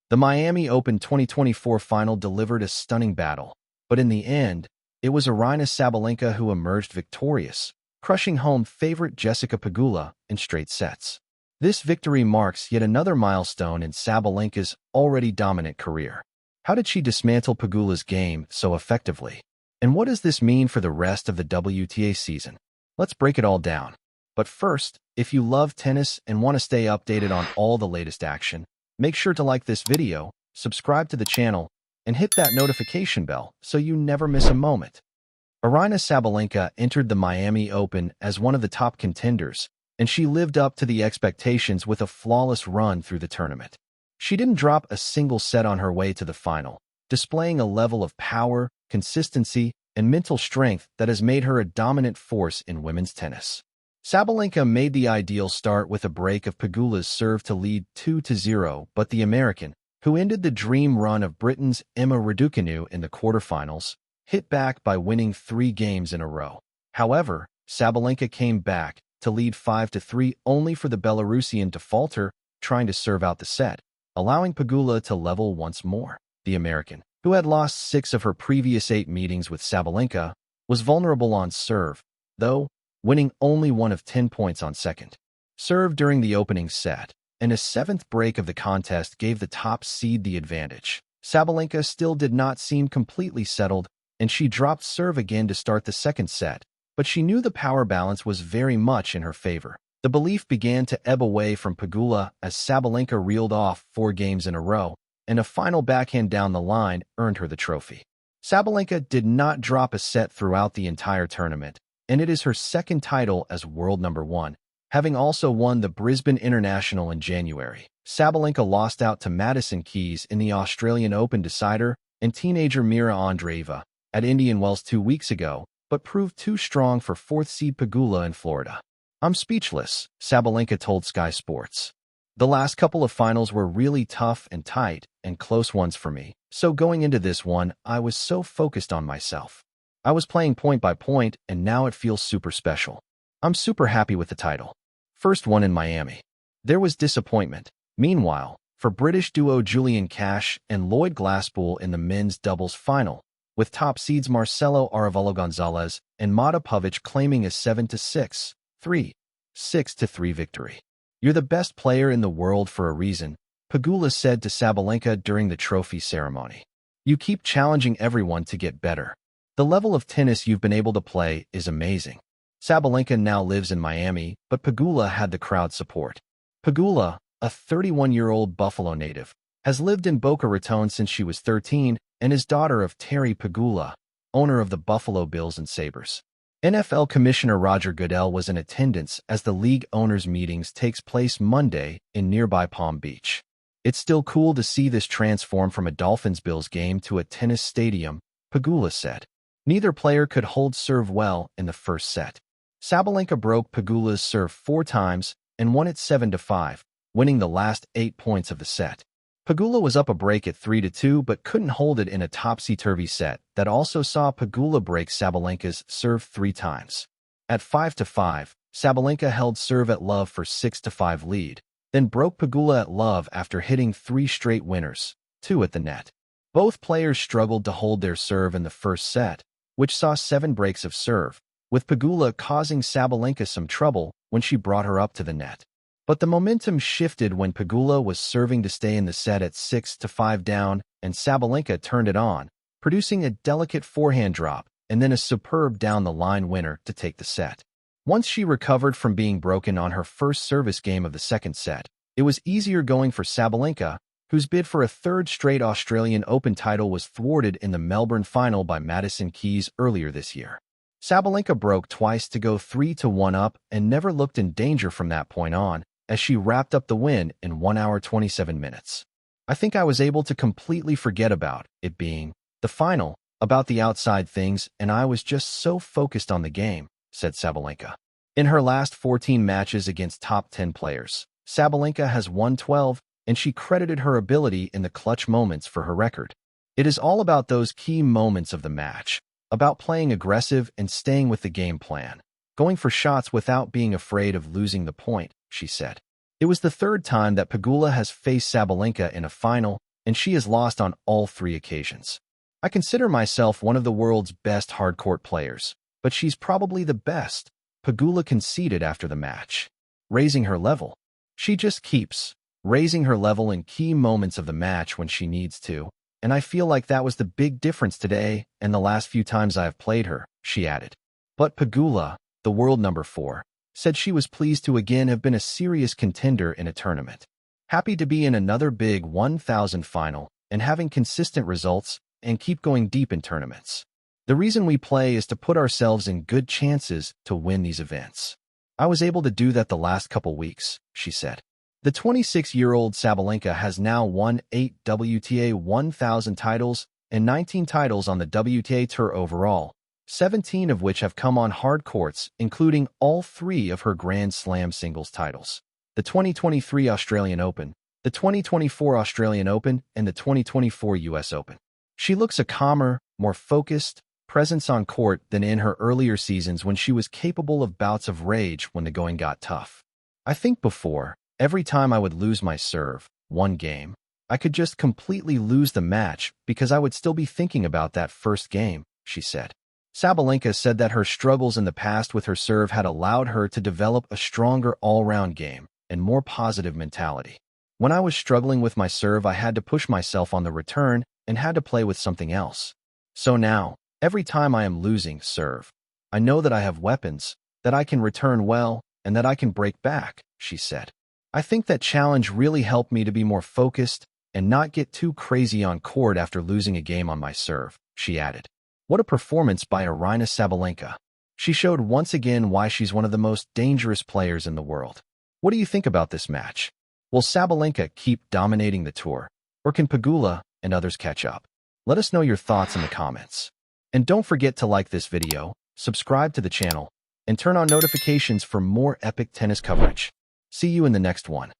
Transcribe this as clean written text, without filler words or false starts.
The Miami Open 2024 final delivered a stunning battle, but in the end, it was Aryna Sabalenka who emerged victorious, crushing home favorite Jessica Pegula in straight sets. This victory marks yet another milestone in Sabalenka's already dominant career. How did she dismantle Pegula's game so effectively? And what does this mean for the rest of the WTA season? Let's break it all down. But first, if you love tennis and want to stay updated on all the latest action, make sure to like this video, subscribe to the channel, and hit that notification bell so you never miss a moment. Aryna Sabalenka entered the Miami Open as one of the top contenders, and she lived up to the expectations with a flawless run through the tournament. She didn't drop a single set on her way to the final, displaying a level of power, consistency, and mental strength that has made her a dominant force in women's tennis. Sabalenka made the ideal start with a break of Pegula's serve to lead 2-0, but the American, who ended the dream run of Britain's Emma Raducanu in the quarterfinals, hit back by winning 3 games in a row. However, Sabalenka came back to lead 5-3 only for the Belarusian to falter, trying to serve out the set, allowing Pegula to level once more. The American, who had lost 6 of her previous 8 meetings with Sabalenka, was vulnerable on serve, though, winning only 1 of 10 points on second serve during the opening set, and a 7th break of the contest gave the top seed the advantage. Sabalenka still did not seem completely settled, and she dropped serve again to start the second set, but she knew the power balance was very much in her favor. The belief began to ebb away from Pegula as Sabalenka reeled off 4 games in a row, and a final backhand down the line earned her the trophy. Sabalenka did not drop a set throughout the entire tournament, and it is her second title as world number 1, having also won the Brisbane International in January. Sabalenka lost out to Madison Keys in the Australian Open decider and teenager Mira Andreeva at Indian Wells 2 weeks ago, but proved too strong for 4th seed Pegula in Florida. "I'm speechless," Sabalenka told Sky Sports. "The last couple of finals were really tough and tight and close ones for me, so going into this one, I was so focused on myself. I was playing point by point, and now it feels super special. I'm super happy with the title." First one in Miami. There was disappointment, meanwhile, for British duo Julian Cash and Lloyd Glasspool in the men's doubles final, with top seeds Marcelo Arevalo Gonzalez and Mata Pavic claiming a 7-6, 6-3 victory. "You're the best player in the world for a reason," Pegula said to Sabalenka during the trophy ceremony. "You keep challenging everyone to get better. The level of tennis you've been able to play is amazing." Sabalenka now lives in Miami, but Pegula had the crowd support. Pegula, a 31-year-old Buffalo native, has lived in Boca Raton since she was 13 and is daughter of Terry Pegula, owner of the Buffalo Bills and Sabres. NFL Commissioner Roger Goodell was in attendance as the league owners' meetings takes place Monday in nearby Palm Beach. "It's still cool to see this transform from a Dolphins-Bills game to a tennis stadium," Pegula said. Neither player could hold serve well in the first set. Sabalenka broke Pegula's serve 4 times and won it 7-5, winning the last 8 points of the set. Pegula was up a break at 3-2 but couldn't hold it in a topsy-turvy set that also saw Pegula break Sabalenka's serve 3 times. At 5-5, Sabalenka held serve at love for 6-5 lead, then broke Pegula at love after hitting 3 straight winners, 2 at the net. Both players struggled to hold their serve in the first set, which saw 7 breaks of serve, with Pegula causing Sabalenka some trouble when she brought her up to the net. But the momentum shifted when Pegula was serving to stay in the set at 6-5 down, and Sabalenka turned it on, producing a delicate forehand drop and then a superb down-the-line winner to take the set. Once she recovered from being broken on her first service game of the second set, it was easier going for Sabalenka, whose bid for a 3rd straight Australian Open title was thwarted in the Melbourne final by Madison Keys earlier this year. Sabalenka broke twice to go 3-1 up and never looked in danger from that point on, as she wrapped up the win in 1 hour 27 minutes. "I think I was able to completely forget about it being the final, about the outside things, and I was just so focused on the game," said Sabalenka. In her last 14 matches against top 10 players, Sabalenka has won 12, and she credited her ability in the clutch moments for her record. "It is all about those key moments of the match, about playing aggressive and staying with the game plan, going for shots without being afraid of losing the point," she said. It was the 3rd time that Pegula has faced Sabalenka in a final, and she has lost on all 3 occasions. I consider myself one of the world's best hardcourt players, but she's probably the best, Pegula conceded after the match. Raising her level. She just keeps raising her level in key moments of the match when she needs to, and I feel like that was the big difference today and the last few times I have played her, she added. But Pegula, the world number 4, said she was pleased to again have been a serious contender in a tournament. Happy to be in another big 1000 final and having consistent results and keep going deep in tournaments. The reason we play is to put ourselves in good chances to win these events. I was able to do that the last couple weeks, she said. The 26-year-old Sabalenka has now won 8 WTA 1000 titles and 19 titles on the WTA Tour overall, 17 of which have come on hard courts, including all 3 of her Grand Slam singles titles: the 2023 Australian Open, the 2024 Australian Open, and the 2024 US Open. She looks a calmer, more focused presence on court than in her earlier seasons when she was capable of bouts of rage when the going got tough. I think before, every time I would lose my serve, one game, I could just completely lose the match because I would still be thinking about that first game, she said. Sabalenka said that her struggles in the past with her serve had allowed her to develop a stronger all-round game and more positive mentality. When I was struggling with my serve, I had to push myself on the return and had to play with something else. So now, every time I am losing serve, I know that I have weapons, that I can return well, and that I can break back, she said. I think that challenge really helped me to be more focused and not get too crazy on court after losing a game on my serve, she added. What a performance by Aryna Sabalenka. She showed once again why she's one of the most dangerous players in the world. What do you think about this match? Will Sabalenka keep dominating the tour, or can Pegula and others catch up? Let us know your thoughts in the comments. And don't forget to like this video, subscribe to the channel, and turn on notifications for more epic tennis coverage. See you in the next one.